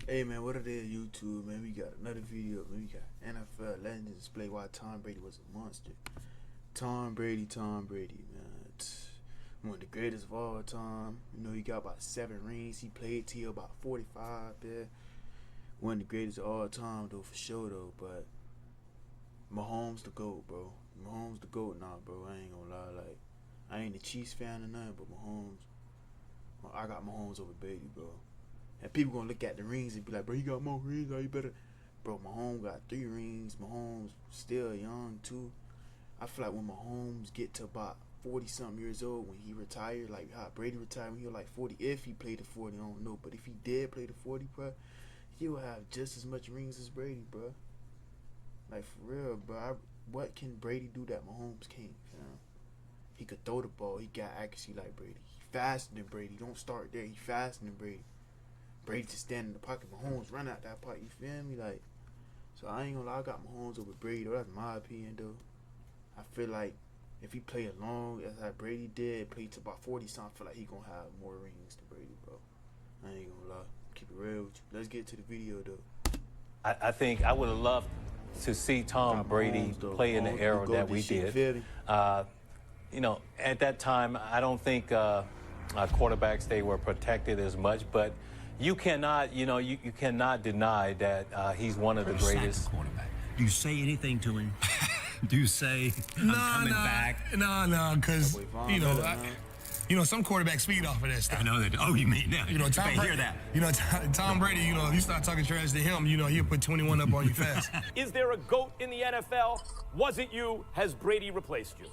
Hey man, what it is, YouTube, man? We got another video, man. We got NFL Legends display why Tom Brady was a monster. Tom Brady, man. One of the greatest of all time. You know, he got about 7 rings. He played till about 45, man. One of the greatest of all time, though, for sure, though. But Mahomes the GOAT, bro. Mahomes the GOAT now, bro. I ain't gonna lie. Like, I ain't a Chiefs fan or nothing, but Mahomes, I got Mahomes over Brady, bro. And people gonna look at the rings and be like, bro, he got more rings, are you better? Bro, Mahomes got 3 rings. Mahomes still young too. I feel like when Mahomes get to about 40-something years old, when he retired, like how Brady retired when he was like 40, if he played the 40, I don't know. But if he did play the 40, bro, he will have just as much rings as Brady, bro. Like, for real, bro. What can Brady do that Mahomes can't, fam? He could throw the ball. He got accuracy like Brady. He faster than Brady. Don't start there. He faster than Brady. Brady just stand in the pocket. Mahomes run out that pocket. You feel me? Like, so I ain't gonna lie. I got Mahomes over Brady, though. That's my opinion, though. I feel like if he play along as how Brady did, play to about 40-something, I feel like he gonna have more rings than Brady, bro. I ain't gonna lie. Keep it real with you. Let's get to the video, though. I think I would have loved to see Tom Brady play in the era that we did. You know, at that time, I don't think quarterbacks, they were protected as much, but you cannot, you cannot deny that he's one of the greatest. Quarterback. Do you say anything to him? Do you say, I'm coming back? No, because, some quarterbacks feed off of that stuff. I know that. Oh, you mean that? Tom Brady, hear that. Tom Brady, if you start talking trash to him, he'll put 21 up on you fast. Is there a GOAT in the NFL? Was it you? Has Brady replaced you?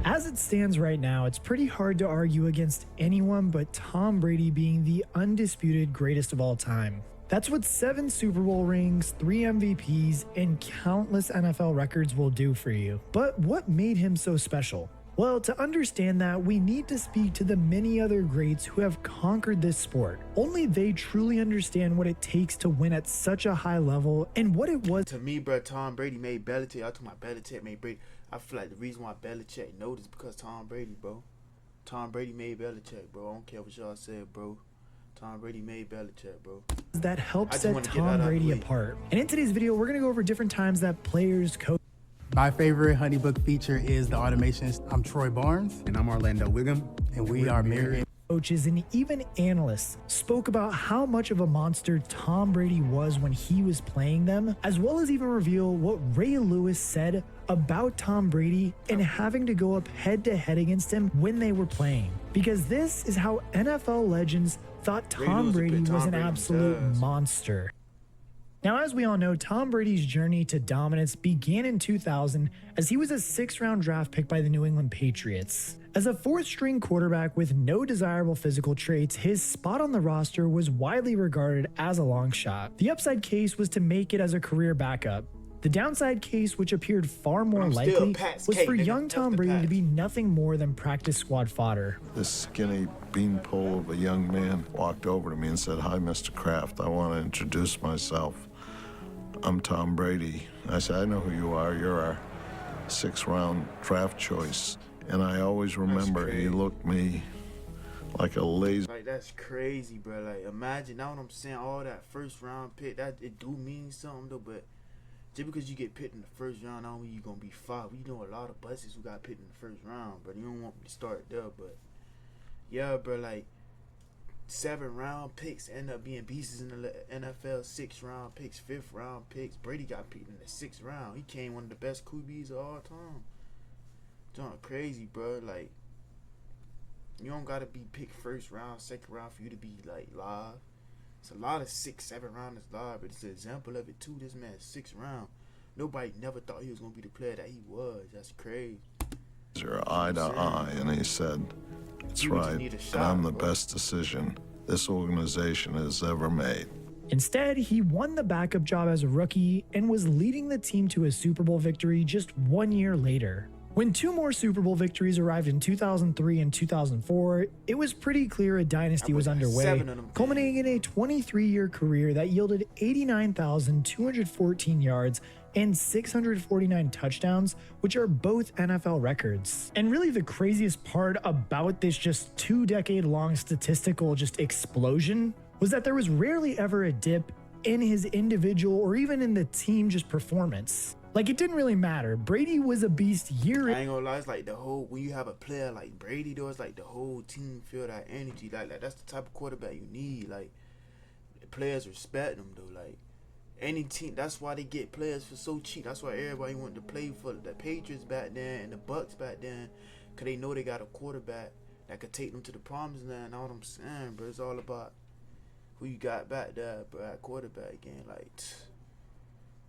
As it stands right now, it's pretty hard to argue against anyone but Tom Brady being the undisputed greatest of all time. That's what 7 Super Bowl rings, 3 MVPs, and countless NFL records will do for you. But what made him so special? Well, to understand that, we need to speak to the many other greats who have conquered this sport. Only they truly understand what it takes to win at such a high level and what it was. To me, bro, Tom Brady made Belichick. I talking about Belichick made Brady. I feel like the reason why Belichick noticed because Tom Brady, bro. Tom Brady made Belichick, bro. I don't care what y'all said, bro. Tom Brady made Belichick, bro. That helped set Tom Brady apart. And in today's video, we're going to go over different times that players, coach. My favorite Honeybook feature is the automations. I'm Troy Barnes. And I'm Orlando Wiggum. And we are married. Coaches and even analysts spoke about how much of a monster Tom Brady was when he was playing them, as well as even reveal what Ray Lewis said about Tom Brady and having to go up head-to-head against him when they were playing. Because this is how NFL legends thought Tom Brady was an absolute monster. Now, as we all know, Tom Brady's journey to dominance began in 2000 as he was a 6th-round draft pick by the New England Patriots. As a 4th-string quarterback with no desirable physical traits, his spot on the roster was widely regarded as a long shot. The upside case was to make it as a career backup. The downside case, which appeared far more likely, was for young Tom Brady to be nothing more than practice squad fodder. This skinny beanpole of a young man walked over to me and said, "Hi, Mr. Kraft, I want to introduce myself. I'm Tom Brady." I said, "I know who you are. You're our 6th-round draft choice." And I always remember he looked me like a lazy. Like, that's crazy, bro. Like, imagine, now what I'm saying, all that 1st-round pick, that it do mean something, though, but just because you get picked in the 1st round, I don't mean you're going to be 5. We know a lot of buses who got picked in the 1st round, but you don't want me to start there, but yeah, bro, like, 7th-round picks end up being beasts in the NFL. 6th-round picks, 5th-round picks. Brady got picked in the 6th round. He came one of the best QBs of all time. John, crazy, bro. Like, you don't gotta be picked 1st round, 2nd round for you to be like live. It's a lot of 6, 7 rounders live, but it's an example of it too. This man's 6th round. Nobody never thought he was gonna be the player that he was. That's crazy. Eye to eye, and he said, "It's right, and I'm the best decision this organization has ever made." Instead, he won the backup job as a rookie and was leading the team to a Super Bowl victory just 1 year later. When 2 more Super Bowl victories arrived in 2003 and 2004, it was pretty clear a dynasty was underway, culminating in a 23-year career that yielded 89,214 yards, and 649 touchdowns, which are both NFL records. And really the craziest part about this just 2-decade-long statistical just explosion was that there was rarely ever a dip in his individual or even in the team just performance. Like, it didn't really matter. Brady was a beast year in. I ain't gonna lie, it's like the whole, when you have a player like Brady, though, it's like the whole team feel that energy. Like that's the type of quarterback you need. Like, the players respect him, though. Like, any team, that's why they get players for so cheap. That's why everybody wanted to play for the Patriots back then and the Bucks back then, because they know they got a quarterback that could take them to the promised land. Know what I'm saying, bro? It's all about who you got back there, bro, at quarterback again. Like,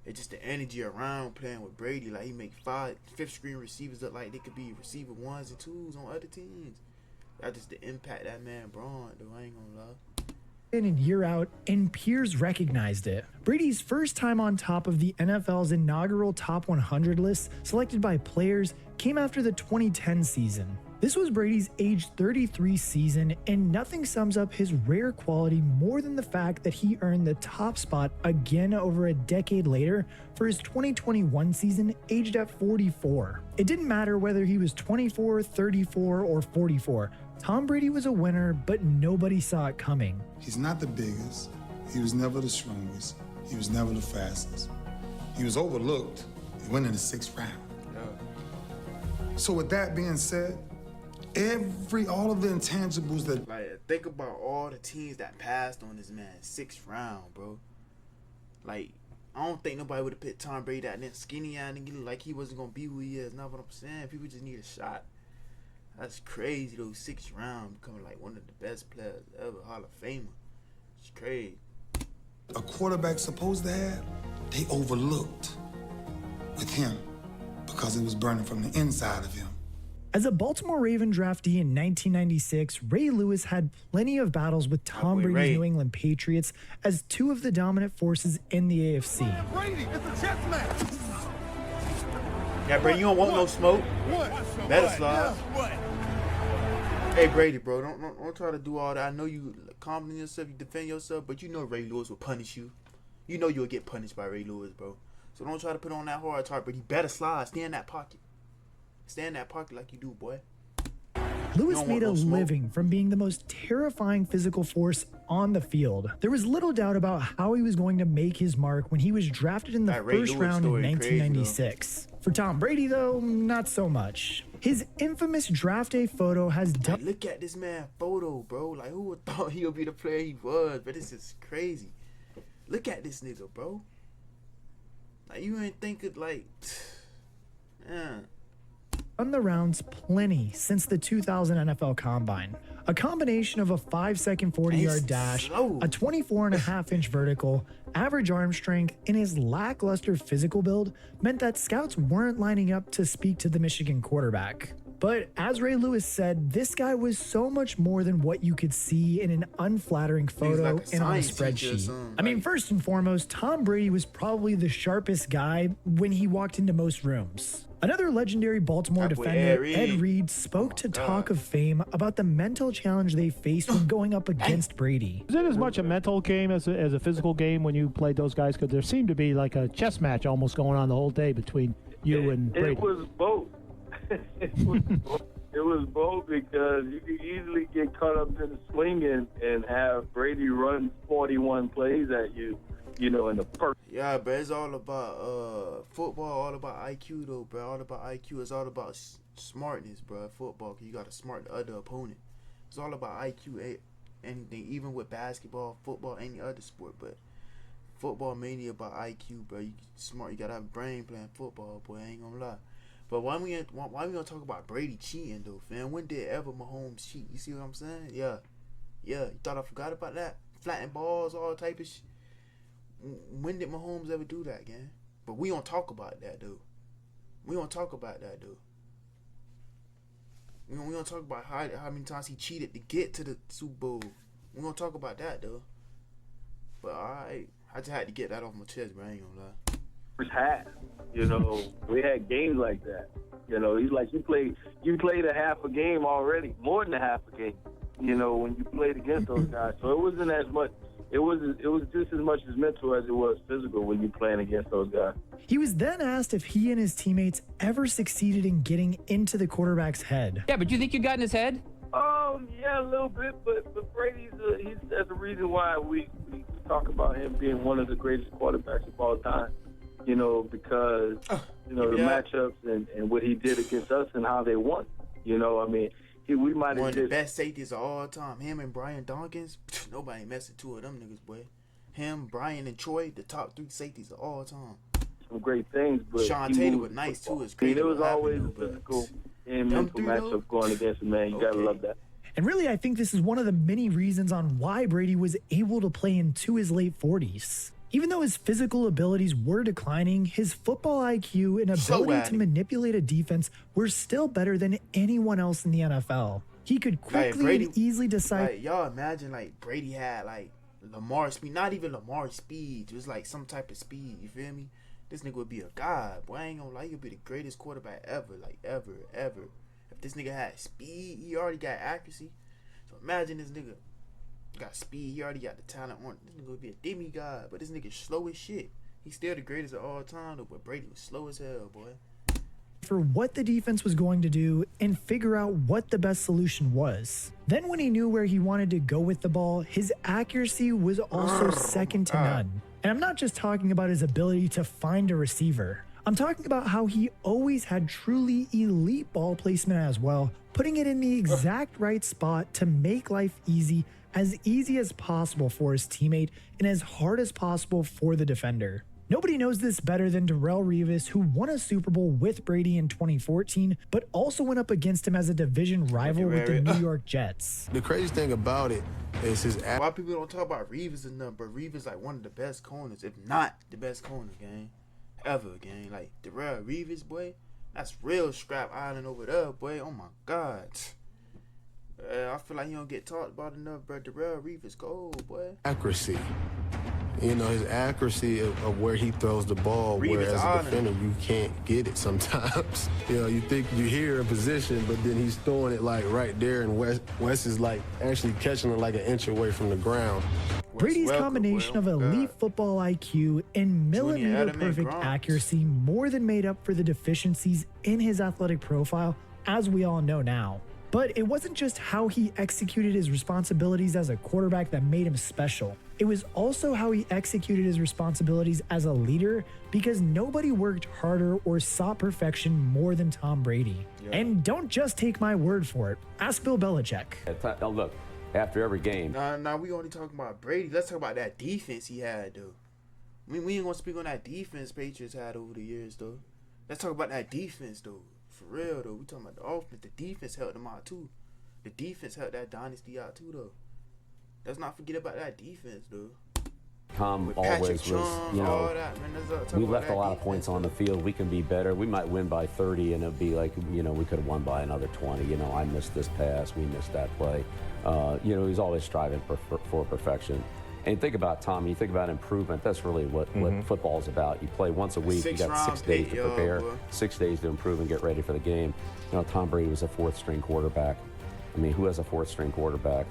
it's just the energy around playing with Brady. Like, he make fifth screen receivers look like they could be receiver 1s and 2s on other teams. That's just the impact that man brought, though. I ain't gonna lie. In and year out, and peers recognized it. Brady's first time on top of the NFL's inaugural top 100 list, selected by players, came after the 2010 season. This was Brady's age 33 season, and nothing sums up his rare quality more than the fact that he earned the top spot again over a decade later for his 2021 season, aged at 44. It didn't matter whether he was 24, 34, or 44. Tom Brady was a winner, but nobody saw it coming. He's not the biggest. He was never the strongest. He was never the fastest. He was overlooked. He went in the 6th round. Yeah. So with that being said, all of the intangibles that... Like, think about all the teams that passed on this man, 6th round, bro. Like, I don't think nobody would have picked Tom Brady, that then skinny ass nigga, like he wasn't gonna be who he is. Not what I'm saying. People just need a shot. That's crazy though. 6th round, becoming like one of the best players ever, Hall of Famer. It's crazy. A quarterback's supposed to have, they overlooked with him because it was burning from the inside of him. As a Baltimore Raven draftee in 1996, Ray Lewis had plenty of battles with Tom Brady's New England Patriots as two of the dominant forces in the AFC. Brady, it's a chess match. Yeah, Brady, you don't want no smoke. What? Better slide. What? Hey, Brady, bro, don't try to do all that. I know you confident in yourself, you defend yourself, but you know Ray Lewis will punish you. You know you'll get punished by Ray Lewis, bro. So don't try to put on that hard target, but he better slide. Stay in that pocket. Stay in that pocket like you do, boy. Lewis made a living from being the most terrifying physical force on the field. There was little doubt about how he was going to make his mark when he was drafted in the first round in 1996. For Tom Brady, though, not so much. His infamous draft day photo has done. Like, look at this man photo, bro. Like, who would thought he would be the player he was? But this is crazy. Look at this nigga, bro. Like, you ain't think it like, on the rounds plenty since the 2000 NFL Combine. A combination of a 5-second 40-yard dash, a 24.5-inch vertical, average arm strength, and his lackluster physical build meant that scouts weren't lining up to speak to the Michigan quarterback. But as Ray Lewis said, this guy was so much more than what you could see in an unflattering photo and on a spreadsheet. I mean, first and foremost, Tom Brady was probably the sharpest guy when he walked into most rooms. Another legendary Baltimore defender, Ed Reed, spoke to Talk of Fame about the mental challenge they faced when going up against Brady. Was it as much a mental game as a physical game when you played those guys? Because there seemed to be like a chess match almost going on the whole day between you and Brady. It was both. It was both because you could easily get caught up in the swing and have Brady run 41 plays at you, you know, in the first. Yeah, but it's all about football, all about IQ though, bro. All about IQ. It's all about smartness, bro. Football, 'cause you gotta smart the other opponent. It's all about IQ. Anything, even with basketball, football, any other sport, but football mainly about IQ, bro. You smart. You gotta have a brain playing football, boy. I ain't gonna lie. But why we gonna talk about Brady cheating though, fam? When did ever Mahomes cheat? You see what I'm saying? Yeah. You thought I forgot about that? Flattening balls, all type of shit. When did Mahomes ever do that, gang? But we don't talk about that though. We don't talk about that though. We don't talk about how many times he cheated to get to the Super Bowl. We don't talk about that though. But alright, I just had to get that off my chest, bro. I ain't gonna lie. First half, you know, we had games like that. You know, he's like, you played a half a game already, more than a half a game. You know, when you played against those guys, so it wasn't as much. it was just as much as mental as it was physical when you're playing against those guys. He was then asked if he and his teammates ever succeeded in getting into the quarterback's head. Yeah, but you think you got in his head? Yeah, a little bit, but Brady's that's the reason why we talk about him being one of the greatest quarterbacks of all time. You know, because the matchups and what he did against us and how they won. You know, I mean, we might have one of the best safeties of all time. Him and Brian Dawkins, nobody messing two of them niggas, boy. Him, Brian, and Troy, the top 3 safeties of all time. Some great things, but Sean Taylor was nice too. It's crazy. It was always a physical and mental matchup going against him, man. You gotta love that. And really, I think this is one of the many reasons on why Brady was able to play into his late 40s. Even though his physical abilities were declining, his football IQ and ability to manipulate a defense were still better than anyone else in the NFL. He could quickly and easily decide. Like, y'all imagine, like, Brady had, like, Lamar speed. Not even Lamar speed. It was, like, some type of speed. You feel me? This nigga would be a god. Boy, I ain't gonna lie. He'll be the greatest quarterback ever. Like, ever. If this nigga had speed, he already got accuracy. So imagine this nigga got speed. He already got the talent on. This nigga would be a demigod. But this nigga slow as shit. He's still the greatest of all time, though. But Brady was slow as hell, boy. For what the defense was going to do and figure out what the best solution was. Then when he knew where he wanted to go with the ball, his accuracy was also second to none. And I'm not just talking about his ability to find a receiver. I'm talking about how he always had truly elite ball placement as well, putting it in the exact right spot to make life easy as possible for his teammate and as hard as possible for the defender. Nobody knows this better than Darrelle Revis, who won a Super Bowl with Brady in 2014, but also went up against him as a division rival with the New York Jets. The crazy thing about it is his... Why people don't talk about Revis enough, but Revis like one of the best corners, if not the best corner, gang. Ever, gang. Like, Darrelle Revis, boy, that's real scrap island over there, boy. Oh, my God. I feel like he don't get talked about enough, bro. Darrelle Revis gold, boy. Accuracy. You know, his accuracy of where he throws the ball, whereas as a defender, you can't get it sometimes. You know, you think you hear a position, but then he's throwing it like right there, and Wes is like actually catching it like an inch away from the ground. Brady's combination of elite football IQ and millimeter-perfect accuracy more than made up for the deficiencies in his athletic profile, as we all know now. But it wasn't just how he executed his responsibilities as a quarterback that made him special. It was also how he executed his responsibilities as a leader, because nobody worked harder or sought perfection more than Tom Brady. Yeah. And don't just take my word for it. Ask Bill Belichick. Look, after every game. Nah, we only talking about Brady. Let's talk about that defense he had, though. We ain't gonna speak on that defense Patriots had over the years, though. Let's talk about that defense, though. For real, though. We talking about the offense. The defense helped them out, too. The defense helped that dynasty out, too, though. Let's not forget about that defense, though. Tom always was, you know, we left a lot of points on the field. We can be better. We might win by 30, and it'd be like, you know, we could have won by another 20. You know, I missed this pass. We missed that play. You know, he's always striving for perfection. And think about Tom, you think about improvement, that's really what football's about. You play once a week, you got 6 days to prepare, 6 days to improve and get ready for the game. You know, Tom Brady was a 4th-string quarterback. I mean, who has a 4th-string quarterback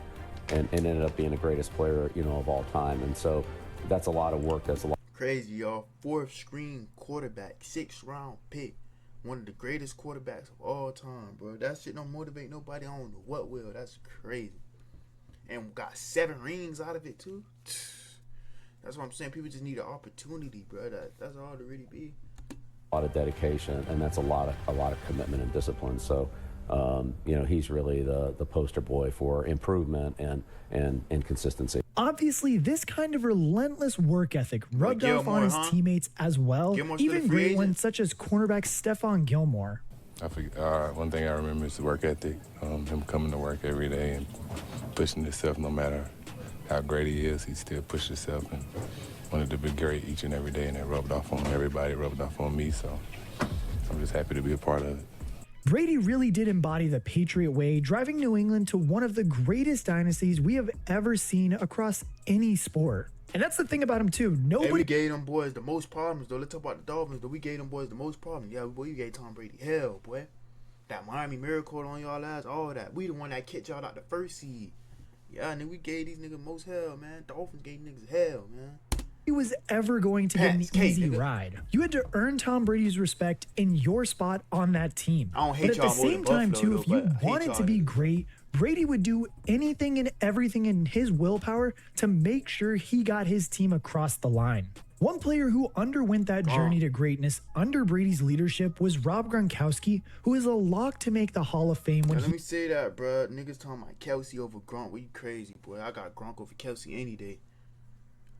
and ended up being the greatest player, you know, of all time? And so that's a lot of work. That's a lot. Crazy, y'all. 4th-string quarterback, 6th-round pick. One of the greatest quarterbacks of all time, bro. That shit don't motivate nobody. I don't know what will. That's crazy. And got 7 rings out of it too. That's what I'm saying. People just need an opportunity, bro. That's all it really be. A lot of dedication, and that's a lot of commitment and discipline. So, you know, he's really the poster boy for improvement and consistency. Obviously, this kind of relentless work ethic rubbed off on his teammates as well. Even great ones such as cornerback Stephon Gilmore. One thing I remember is the work ethic. Him coming to work every day and pushing himself, no matter how great he is, he still pushed himself and wanted to be great each and every day, and it rubbed off on everybody, rubbed off on me, so I'm just happy to be a part of it. Brady really did embody the Patriot way, driving New England to one of the greatest dynasties we have ever seen across any sport. And that's the thing about him, too. Nobody we gave them boys the most problems, though. Let's talk about the Dolphins, though. We gave them boys the most problems. Yeah, boy, you gave Tom Brady hell, boy. That Miami Miracle on y'all ass, all that. We the one that kicked y'all out the 1st seed. Yeah, nigga, we gave these niggas most hell, man. Dolphins gave niggas hell, man. He was ever going to get an easy ride. You had to earn Tom Brady's respect in your spot on that team. I don't hate but at the same time, too, if you wanted to be great, Brady would do anything and everything in his willpower to make sure he got his team across the line. One player who underwent that journey to greatness under Brady's leadership was Rob Gronkowski, who is a lock to make the Hall of Fame. Let me say that, bro. Niggas talking about Kelsey over Gronk. What you crazy, boy? I got Gronk over Kelsey any day.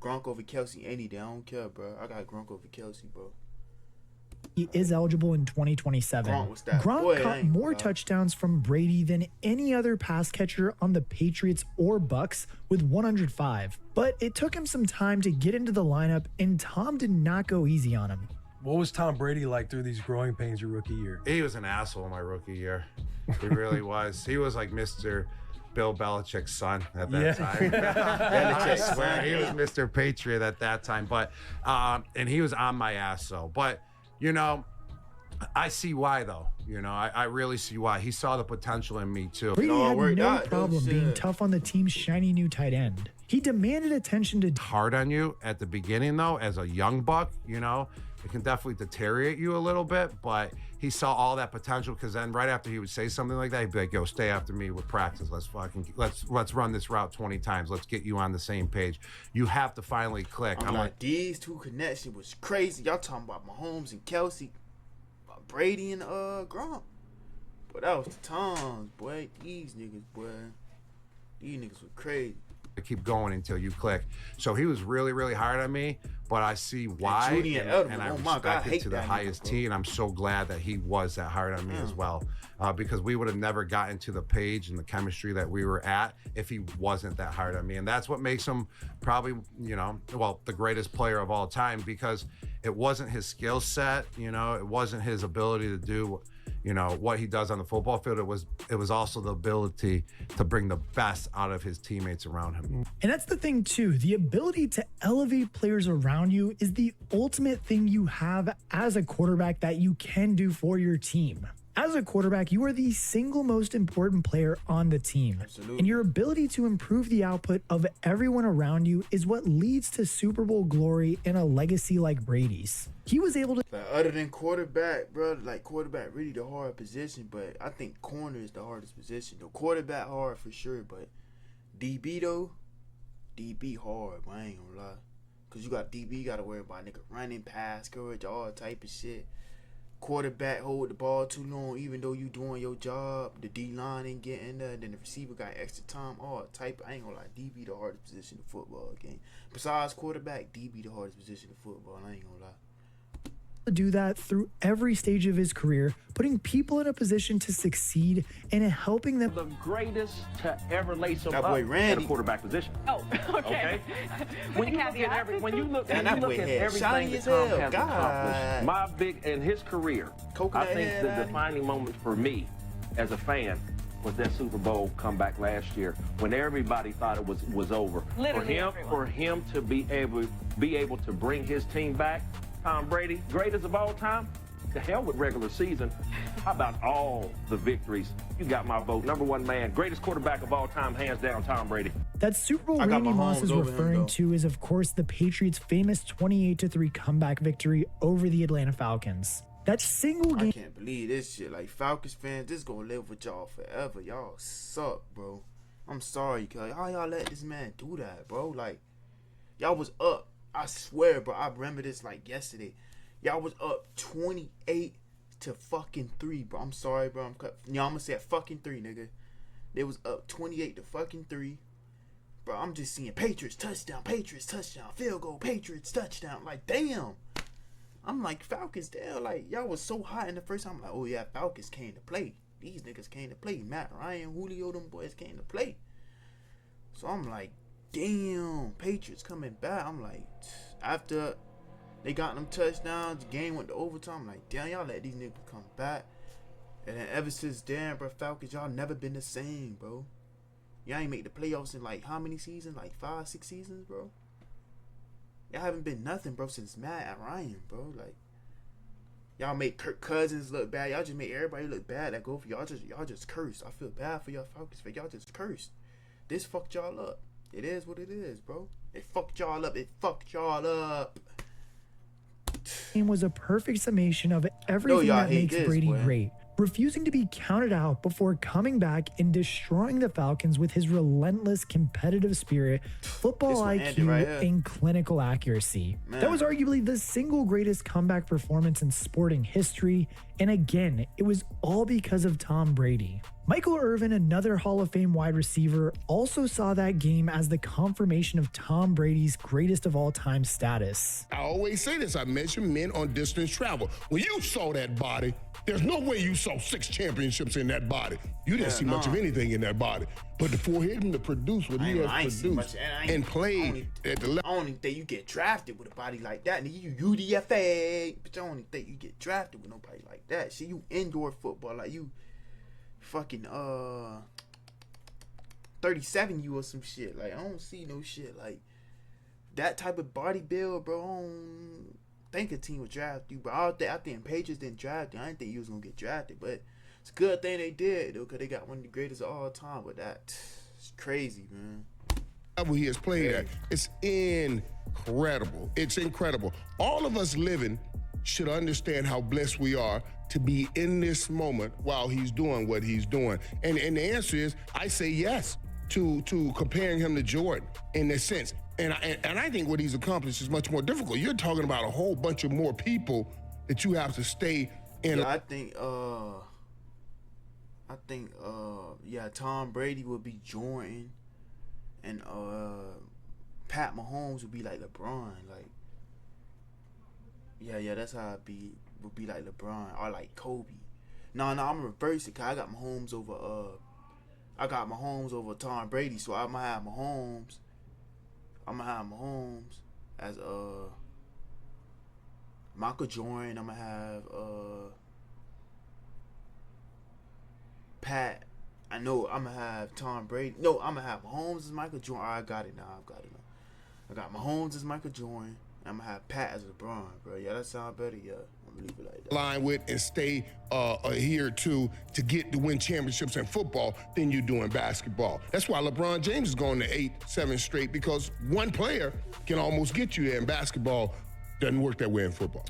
Gronk over Kelsey any day. I don't care, bro. I got Gronk over Kelsey, bro. He is eligible in 2027. Gronk caught more touchdowns from Brady than any other pass catcher on the Patriots or Bucks with 105. But it took him some time to get into the lineup, and Tom did not go easy on him. What was Tom Brady like through these growing pains your rookie year? He was an asshole my rookie year. He really was. He was like Mr. Bill Belichick's son at that time. I swear, he was Mr. Patriot at that time. But and he was on my ass, so. But, you know, I see why, though. You know, I really see why. He saw the potential in me, too. Brady had no problem being tough on the team's shiny new tight end. He demanded attention to... Hard on you at the beginning, though, as a young buck, you know. It can definitely deteriorate you a little bit, but he saw all that potential, because then right after he would say something like that, he'd be like, yo, stay after me with practice. Let's run this route 20 times. Let's get you on the same page. You have to finally click. I'm like, these two connections was crazy. Y'all talking about Mahomes and Kelsey, about Brady and Gronk. Boy, that was the times, boy. These niggas, boy. These niggas were crazy. Keep going until you click. So he was really, really hard on me, but I see why, and I respect it to the highest T, and I'm so glad that he was that hard on me as well, because we would have never gotten to the page and the chemistry that we were at if he wasn't that hard on me. And that's what makes him probably, you know, well, the greatest player of all time, because it wasn't his skill set, you know, it wasn't his ability to do, you know, what he does on the football field. It was also the ability to bring the best out of his teammates around him. And that's the thing, too. The ability to elevate players around you is the ultimate thing you have as a quarterback that you can do for your team. As a quarterback, you are the single most important player on the team. Absolutely. And your ability to improve the output of everyone around you is what leads to Super Bowl glory and a legacy like Brady's. He was able to... Like, other than quarterback, bro, like quarterback really the hard position, but I think corner is the hardest position. The quarterback hard for sure, but DB though, DB hard, but I ain't gonna lie. Because you got DB, you got to worry about nigga running, pass coverage, all type of shit. Quarterback hold the ball too long, even though you doing your job. The D-line ain't getting there. Then the receiver got extra time. All type. I ain't gonna lie. DB the hardest position in football game. Besides quarterback, DB the hardest position in football. I ain't gonna lie. Do that through every stage of his career, putting people in a position to succeed and helping them. The greatest to ever lace them that up boy Randy. at a quarterback position. Oh, okay. When you look at everything that Tom has accomplished, my big in his career, I think the defining moment for me as a fan was that Super Bowl comeback last year when everybody thought it was over. For him to be able to bring his team back. Tom Brady, greatest of all time? The hell with regular season. How about all the victories? You got my vote. Number one man, greatest quarterback of all time, hands down, Tom Brady. That Super Bowl Randy Moss is referring to is, of course, the Patriots' famous 28-3 comeback victory over the Atlanta Falcons. That single game... I can't believe this shit. Like, Falcons fans, this gonna live with y'all forever. Y'all suck, bro. I'm sorry, cuz. How y'all let this man do that, bro? Like, y'all was up. I swear, bro, I remember this like yesterday. Y'all was up 28-3, bro. I'm sorry, bro. I'm gonna say fucking 3, nigga. They was up 28-3. Bro, I'm just seeing Patriots touchdown, field goal, Patriots touchdown. Like, damn. I'm like, Falcons down. Like, y'all was so hot in the first time. I'm like, oh yeah, Falcons came to play. These niggas came to play. Matt Ryan, Julio, them boys came to play. So I'm like, damn, Patriots coming back. I'm like, after they got them touchdowns, the game went to overtime. I'm like, damn, y'all let these niggas come back. And then ever since then, bro, Falcons, y'all never been the same, bro. Y'all ain't make the playoffs in like how many seasons? Like 5, 6 seasons, bro. Y'all haven't been nothing, bro, since Matt and Ryan, bro. Like, y'all make Kirk Cousins look bad. Y'all just make everybody look bad that go for y'all. Y'all just cursed. I feel bad for y'all Falcons, but y'all just cursed. this fucked y'all up. It is what it is, bro. It fucked y'all up. It fucked y'all up. Game was a perfect summation of everything that makes Brady great. Refusing to be counted out before coming back and destroying the Falcons with his relentless competitive spirit, football IQ, and clinical accuracy. That was arguably the single greatest comeback performance in sporting history, and again, it was all because of Tom Brady. Michael Irvin, another Hall of Fame wide receiver, also saw that game as the confirmation of Tom Brady's greatest of all time status. I always say this, I mention men on distance travel. When you saw that body, there's no way you saw 6 championships in that body. You didn't see much of anything in that body. But for him to produce what he has produced and played at the level. I don't even think you get drafted with a body like that. And you UDFA, but I don't even think you get drafted with nobody like that. See, you indoor football, like you fucking 37 or some shit. Like, I don't see no shit like that type of body build, bro. I don't think a team would draft you, but I think Patriots didn't draft you. I didn't think you was gonna get drafted, but it's a good thing they did, though, because they got one of the greatest of all time. But it's crazy, man. Level he has played at, it's incredible. It's incredible. All of us living should understand how blessed we are to be in this moment while he's doing what he's doing. And the answer is, I say yes to comparing him to Jordan in this sense. And I think what he's accomplished is much more difficult. You're talking about a whole bunch of more people that you have to stay in. Yeah, I think Tom Brady would be Jordan, and Pat Mahomes would be like LeBron. Like, yeah, that's how would be like LeBron or like Kobe. No, I'm reverse it, 'cause I got Mahomes over Tom Brady, so I'm gonna have Mahomes as Michael Jordan. I'm gonna have Pat. I know I'm gonna have Tom Brady. No, I'm gonna have Mahomes as Michael Jordan. I got it now. I got Mahomes as Michael Jordan. I'm gonna have Pat as LeBron, bro. Yeah, that sound better. Yeah, I'm gonna leave it like that. Line with and stay here to win championships in football than you do in basketball. That's why LeBron James is going to 8-7 straight, because one player can almost get you there. In basketball, doesn't work that way in football.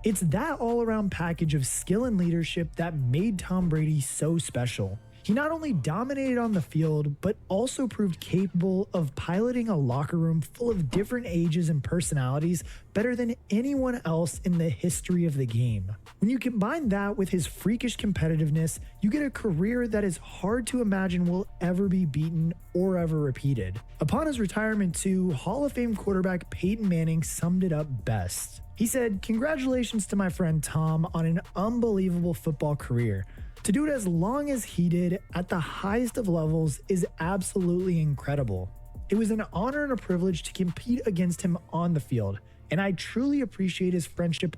It's that all-around package of skill and leadership that made Tom Brady so special. He not only dominated on the field, but also proved capable of piloting a locker room full of different ages and personalities better than anyone else in the history of the game. When you combine that with his freakish competitiveness, you get a career that is hard to imagine will ever be beaten or ever repeated. Upon his retirement too, Hall of Fame quarterback Peyton Manning summed it up best. He said, "Congratulations to my friend Tom on an unbelievable football career. To do it as long as he did at the highest of levels is absolutely incredible. It was an honor and a privilege to compete against him on the field, and I truly appreciate his friendship